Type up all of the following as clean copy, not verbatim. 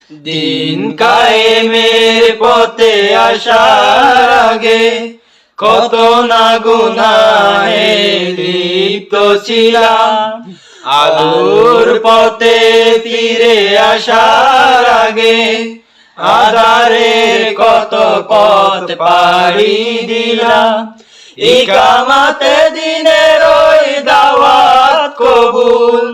দিন কায়েমের পথে আসার আগে কত না গুনাহে লিপ্ত ছিলাম, আলোর পথে ফিরে আসার আগে আঁধারের কত পথ পাড়ি দিলাম। ইকামাতে দিনের ওই দাওয়াত কবুল,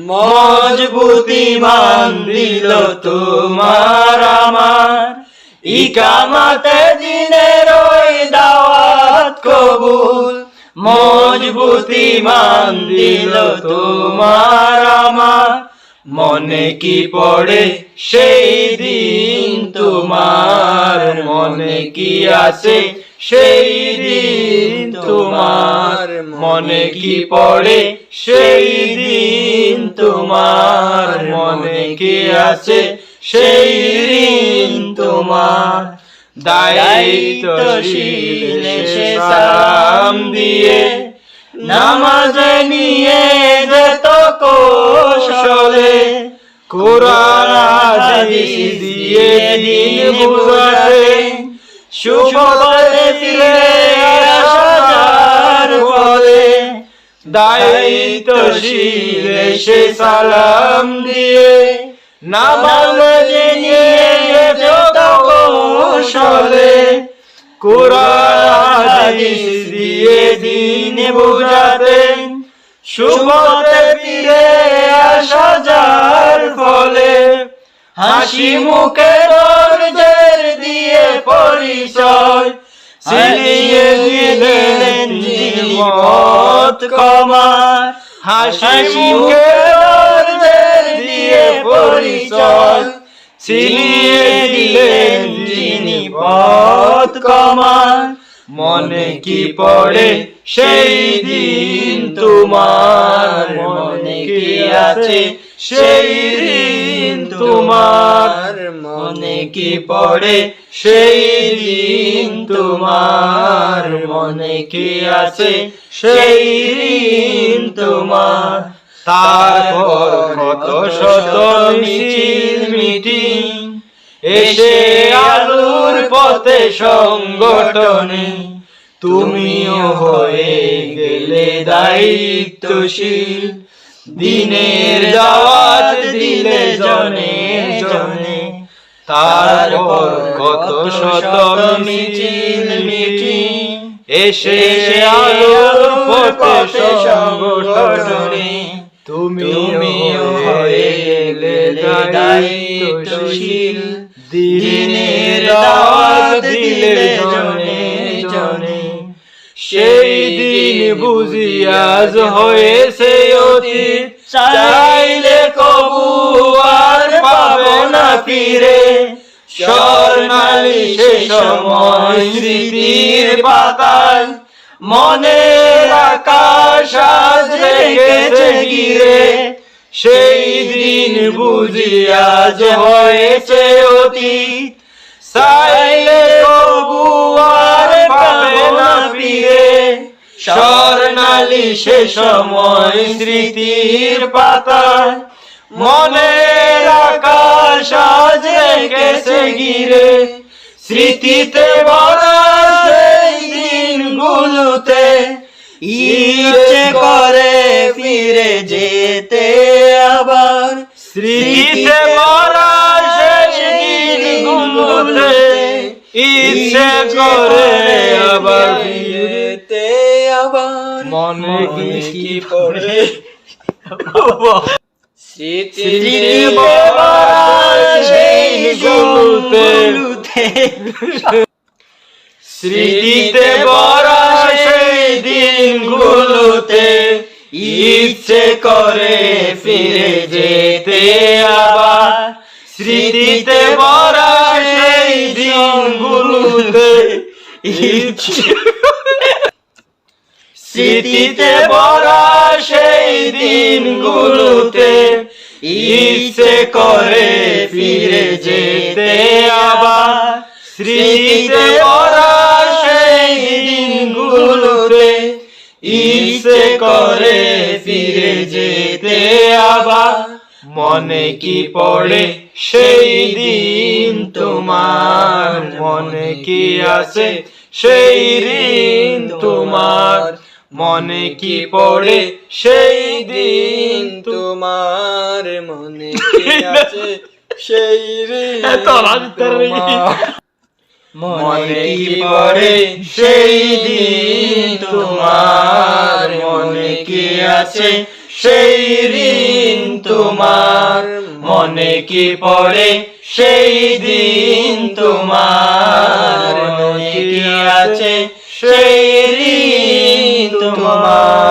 মজবুতি মান দিল তোমার আমার। ইকামাতে দিনের ওই দাওয়াত কবুল, মজবুতি মান দিল তোমার আমার। মনে কি পড়ে সেই দিন তোমার, মনে কি আছে সেই দিন তোমার, মনে কি পড়ে সেই দিন তোমার, মনে কি আছে সেই দিন তোমার। দায়িত্বশীল সে সালাম দিয়ে নামাজ নিয়ে যেত কৌশলে, কোরআন হাদিস দিয়ে দিন বুঝাতে, সুপথে ফিরে আসার ফলে। দায়িত্বশীল সে সালাম দিয়ে নামাজ নিয়ে যেত কৌশলে, কোরআন হাদিস দিয়ে দিন বুঝাতে, সুপথে ফিরে আসা যার ফলে। হাসি মুখে ধৈর্যের দিয়ে পরিচয় ছিনিয়ে দিলেন যিনি পথ ক্ষমার। হাসি মুখে ধৈর্যের দিয়ে পরিচয় ছিনিয়ে দিলেন যিনি পথ ক্ষমার। মনে কি পড়ে সেই দিন তোমার, মনে কি আছে সেই দিন তোমার, মনে কি পড়ে সেই দিন তোমার, মনে কি আছে সেই দিন তোমার। তারপর কত শত মিছিল মিটিং এসে আলোর পথে সংগঠনে, তুমিও হয়ে গেলে দায়িত্বশীল, দিনের দাওয়াত দিলে জনে জনে। তারপর কত শত মিছিল মিটিং এসে আলোর পথে সংগঠনে, তুমিও হয়ে গেলে দায়িত্বশীল, দিনের দাওয়াত দিলে জনে জনে। সেই দিন বুঝি আজ হয়েছে অতীত, চাইলে কবু আর পাবো না ফিরে। স্বর্ণালী সে সময় স্মৃতির পাতায়, মনের আকাশ আজ রেখেছে ঘিরে। সেই দিন বুঝি আজ হয়েছে অতীত, চাইলে কবু আর পাবে না ফিরে। স্বর্ণালী সে সময় স্মৃতির পাতায়, মনের আকাশ আজ রেখেছে ঘিরে। স্মৃতিতে ভরা সেই দিনগুলোতে ইচ্ছে করে ফিরে যেতে আবার। স্মৃতিতে ভরা সেই দিনগুলোতে ইচ্ছে করে আবার ফিরতে আবার। মনে কি পড়ে স্মৃতিতে ভরা সেই দিনগুলোতে, স্মৃতিতে ভরা সেই দিনগুলোতে ইচ্ছে করে ফিরে যেতে আবার। স্মৃতিতে ভরা সেই দিনগুলোতে স্মৃতিতে ভরা সেই দিনগুলোতে ইচ্ছে করে ফিরে যেতে আবার। স্মৃতিতে ভরা সেই দিনগুলোতে ইচ্ছে করে ফিরে যেতে আবার। মনে কি পড়ে সেই দিন তোমার মনে কি আছে সেই ঋণ তোমার মনে কি পড়ে সেই দিন তোমার মনে কি আছে সেই ঋণ মনে কি পড়ে সেই দিন তোমার মনে কি আছে সেই ঋণ তোমার মনে কি পড়ে সেই দিন তোমার মনে কি আছে সেই